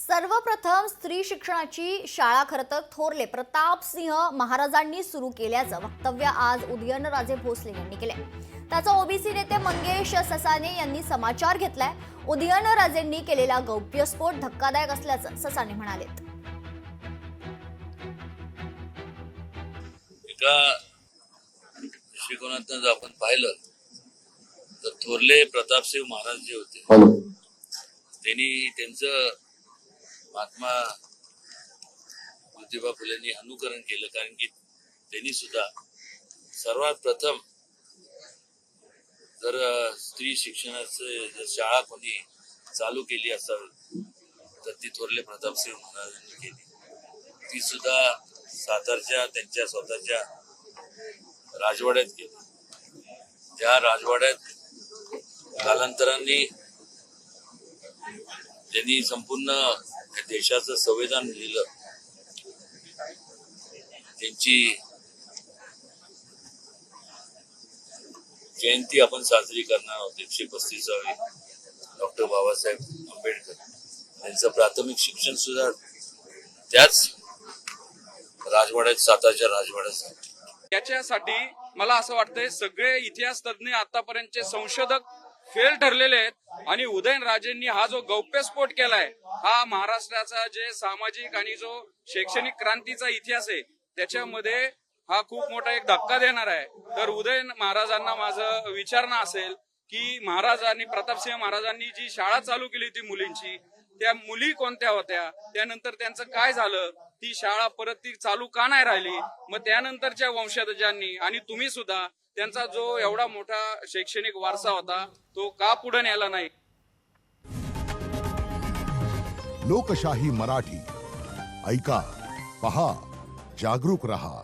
सर्वप्रथम स्त्री शिक्षणाची शाळा खरं तर थोरले प्रतापसिंह महाराजांनी सुरू केल्याचं वक्तव्य आज उदयनराजे भोसले यांनी केलंय। त्याचा ओबीसी नेते मंगेश ससाने यांनी समाचार घेतलाय। उदयनराजेंनी केलेला गौप्यस्फोट धक्कादायक असल्याचं ससाने म्हणाले। एका दृष्टिकोनातून जर आपण पाहिलं तर थोरले प्रतापसिंह महाराज जे होते त्यांनी त्यांचं महात्मा ज्योतिबा फुलेंनी अनुकरण केलं, कारण की त्यांनी सुद्धा सर्वात प्रथम जर स्त्री शिक्षणाचं जर शाळा कोणी चालू केली असावी तर ती थोरले प्रतापसिंह महाराजांनी केली। ती सुद्धा सातारच्या त्यांच्या स्वतःच्या राजवाड्यात केली। त्या राजवाड्यात कालांतराने त्यांनी संपूर्ण देशाचं संविधान लिहिलं। त्यांची जयंती आपण साजरी करणार आहोत 135वी। डॉक्टर बाबासाहेब आंबेडकर त्यांचं प्राथमिक शिक्षण सुद्धा त्याच राजवाड्यात, सातारच्या राजवाड्यात झालं। याच्यासाठी मला असं वाटतंय सगळे इतिहास तज्ञ आतापर्यंतचे संशोधक फेल ठरलेले आहेत आणि उदयनराजेंनी हा जो गौप्यस्फोट केलाय हा महाराष्ट्राचा जे सामाजिक आणि जो शैक्षणिक क्रांतीचा इतिहास आहे त्याच्यामध्ये हा खूप मोठा एक धक्का देणार आहे। तर उदयन महाराजांना माझं विचारणं असेल की महाराजांनी, प्रतापसिंह महाराजांनी जी शाळा चालू केली होती मुलींची, त्या मुली कोणत्या होत्या, त्यानंतर त्यांचं काय झालं, ती शाळा परत ती चालू का नाही राहिली, मग त्यानंतरच्या वंशजांनी आणि तुम्ही सुद्धा त्यांचा जो एवढा मोठा शैक्षणिक वारसा होता तो का पुढे नेला नाही। लोकशाही मराठी ऐका, पहा, जागरूक रहा।